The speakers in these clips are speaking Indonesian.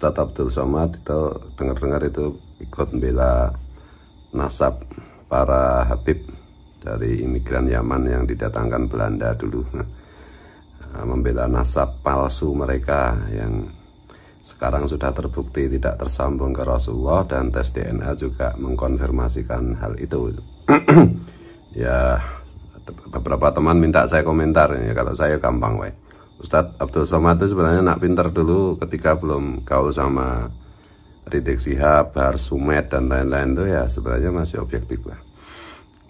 Ustadz Abdul Somad itu dengar-dengar itu ikut membela nasab para Habib dari imigran Yaman yang didatangkan Belanda dulu, membela nasab palsu mereka yang sekarang sudah terbukti tidak tersambung ke Rasulullah, dan tes DNA juga mengkonfirmasikan hal itu. Ya, beberapa teman minta saya komentar, ya kalau saya gampang, Ustadz Abdul Somad itu sebenarnya nak pinter dulu ketika belum gaul sama Rizik Syihab, Bahar Sumed dan lain-lain itu, ya sebenarnya masih objektif lah.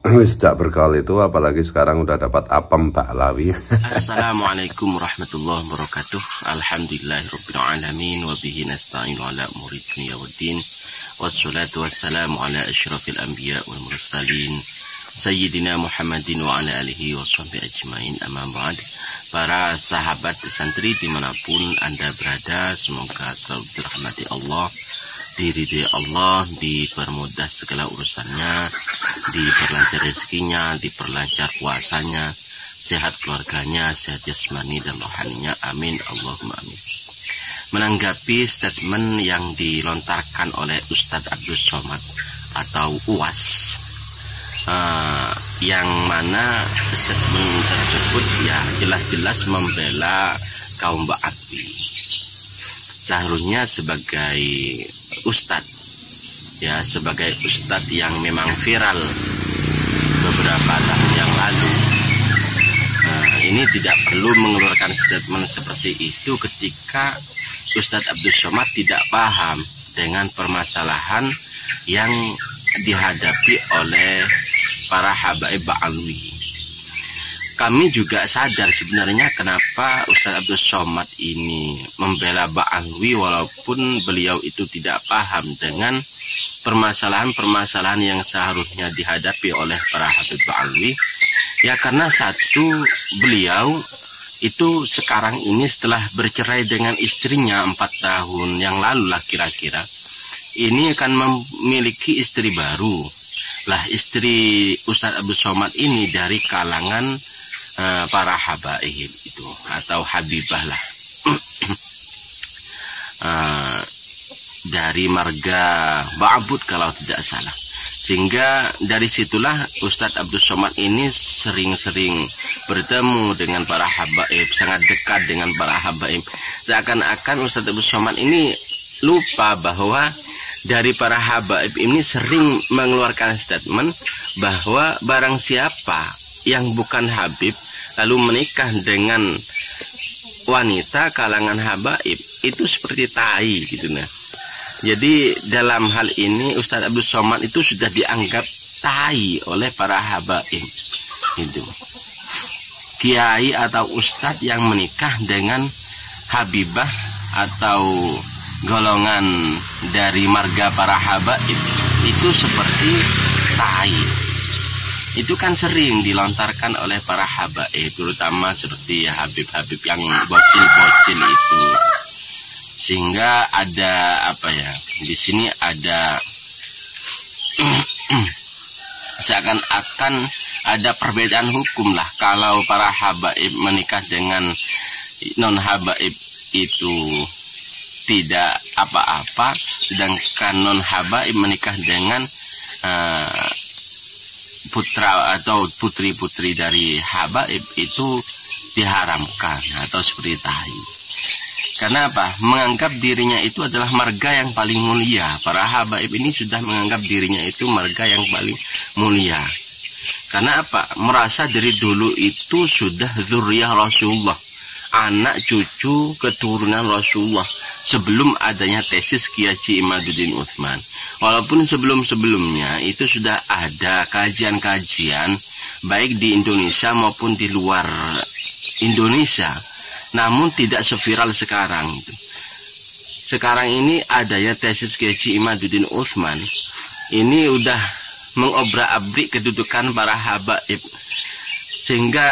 Sejak bergaul itu, apalagi sekarang udah dapat apem baklawi. Assalamualaikum warahmatullahi wabarakatuh. Alhamdulillahirabbil alamin wa bihi nasta'inu ala umuri dunya waddin. Wassalatu wassalamu ala asyrafil anbiya wal mursalin sayyidina Muhammadin wa ala alihi washabbihi ajmain. Amma ba'd. Para sahabat santri dimanapun Anda berada, semoga selalu dirahmati Allah, diridhai Allah, dipermudah segala urusannya, diperlancar rezekinya, diperlancar puasanya, sehat keluarganya, sehat jasmani dan rohaninya. Amin, Allahumma amin. Menanggapi statement yang dilontarkan oleh Ustadz Abdul Somad atau UAS, yang mana statement tersebut ya jelas-jelas membela kaum Ba'athwi. Seharusnya sebagai ustadz, ya sebagai ustadz yang memang viral beberapa tahun yang lalu, ini tidak perlu mengeluarkan statement seperti itu ketika Ustadz Abdul Somad tidak paham dengan permasalahan yang dihadapi oleh para habaib Ba'alwi. Kami juga sadar sebenarnya kenapa Ustadz Abdul Somad ini membela Ba'alwi walaupun beliau itu tidak paham dengan permasalahan-permasalahan yang seharusnya dihadapi oleh para habib Ba'alwi. Ya karena satu, beliau itu sekarang ini setelah bercerai dengan istrinya 4 tahun yang lalu lah kira-kira, ini akan memiliki istri baru. Lah istri Ustadz Abdul Somad ini dari kalangan para habaib itu atau habibah lah. Dari marga Ba'bud kalau tidak salah. Sehingga dari situlah Ustadz Abdul Somad ini sering-sering bertemu dengan para habaib, sangat dekat dengan para habaib. Seakan-akan Ustadz Abdul Somad ini lupa bahwa dari para habaib ini sering mengeluarkan statement bahwa barang siapa yang bukan habib lalu menikah dengan wanita kalangan habaib itu seperti tai gitu. Nah, jadi dalam hal ini Ustadz Abdul Somad itu sudah dianggap tai oleh para habaib gitu. Kiai atau ustadz yang menikah dengan habibah atau golongan dari marga para habaib itu seperti tai. Itu kan sering dilontarkan oleh para habaib, terutama seperti habib-habib yang bocil-bocil itu. Sehingga ada apa ya? Di sini ada seakan-akan ada perbedaan hukum lah kalau para habaib menikah dengan non habaib itu tidak apa-apa, sedangkan non habaib menikah dengan putra atau putri-putri dari habaib itu diharamkan atau seperti tai. Karena apa? Menganggap dirinya itu adalah marga yang paling mulia. Para habaib ini sudah menganggap dirinya itu marga yang paling mulia. Karena apa? Merasa dari dulu itu sudah dzurriyyah Rasulullah, anak cucu keturunan Rasulullah, sebelum adanya tesis Kiai Haji Imaduddin Utsman. Walaupun sebelum-sebelumnya itu sudah ada kajian-kajian baik di Indonesia maupun di luar Indonesia, namun tidak seviral sekarang. Sekarang ini adanya tesis Kiai Haji Imaduddin Utsman ini udah mengobrak-abrik kedudukan para habaib, sehingga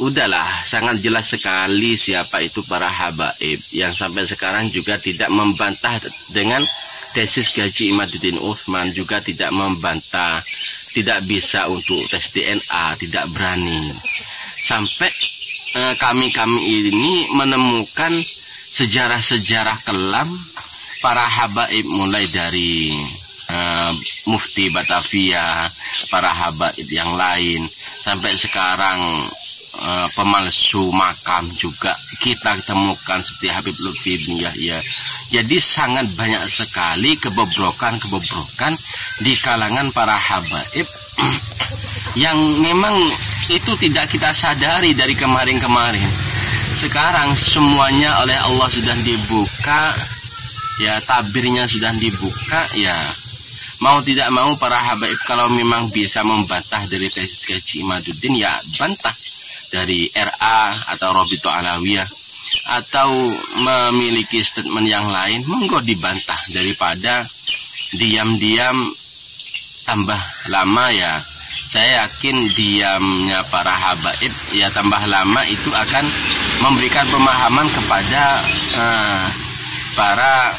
udahlah sangat jelas sekali siapa itu para habaib, yang sampai sekarang juga tidak membantah dengan tesis Kiai Haji Imaduddin Utsman, juga tidak membantah, tidak bisa untuk tes DNA, tidak berani. Sampai kami ini menemukan sejarah-sejarah kelam para habaib mulai dari Mufti Batavia, para habaib yang lain, sampai sekarang pemalsu makam juga kita temukan seperti Habib Lutfi bin Yahya. Jadi sangat banyak sekali kebobrokan di kalangan para habaib yang memang itu tidak kita sadari dari kemarin-kemarin. Sekarang semuanya oleh Allah sudah dibuka, ya tabirnya sudah dibuka, ya mau tidak mau para habaib kalau memang bisa membantah dari tesis Kaji Imaduddin, ya bantah dari RA atau Robito Alawiyah, atau memiliki statement yang lain, monggo dibantah, daripada diam-diam tambah lama. Ya saya yakin diamnya para habaib ya tambah lama itu akan memberikan pemahaman kepada para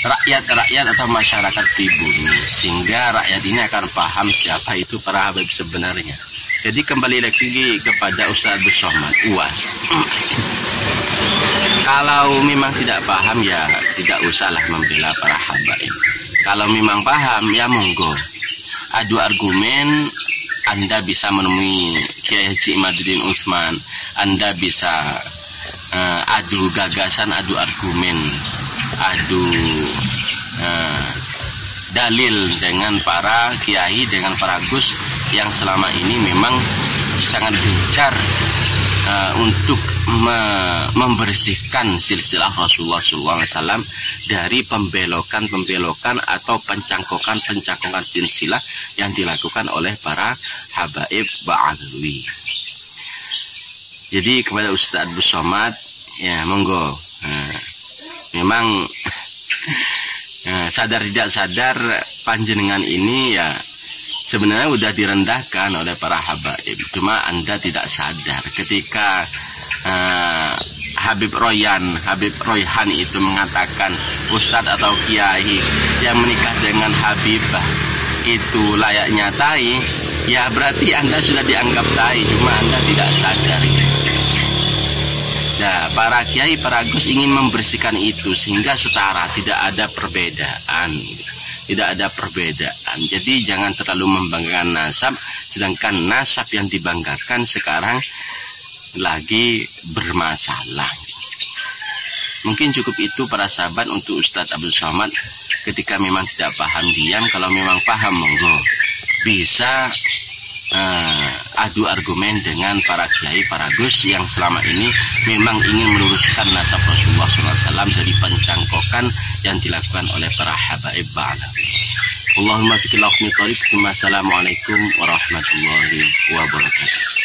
rakyat atau masyarakat pribumi, sehingga rakyat ini akan paham siapa itu para habaib sebenarnya. Jadi kembali lagi kepada Ustaz Abdul Somad UAS. Kalau memang tidak paham, ya tidak usahlah membela para habaib. Kalau memang paham, ya monggo adu argumen. Anda bisa menemui Kiai Haji Imaduddin Utsman, Anda bisa adu gagasan, adu argumen, adu dalil dengan para kiai, dengan para gus yang selama ini memang sangat gencar untuk membersihkan silsilah Rasulullah SAW dari pembelokan atau pencangkokan silsilah yang dilakukan oleh para habaib ba'alwi. Jadi kepada Ustaz Abdul Somad, ya monggo, memang sadar tidak sadar panjenengan ini ya sebenarnya udah direndahkan oleh para habaib, cuma Anda tidak sadar. Ketika Habib Royhan itu mengatakan ustadz atau kiai yang menikah dengan habibah itu layaknya tai, ya berarti Anda sudah dianggap tai, cuma Anda tidak sadar. Nah, para kiai, para gus ingin membersihkan itu sehingga setara, tidak ada perbedaan. Jadi jangan terlalu membanggakan nasab, sedangkan nasab yang dibanggakan sekarang lagi bermasalah. Mungkin cukup itu para sahabat untuk Ustadz Abdul Somad. Ketika memang tidak paham, diam. Kalau memang paham, monggo bisa adu argumen dengan para kiai, para gus yang selama ini memang ingin meluruskan nasab Rasulullah SAW dari pencangkokan yang dilakukan oleh para habaib ba'alawi. Allahumma fikillahu min thariq. Assalamualaikum warahmatullahi wabarakatuh.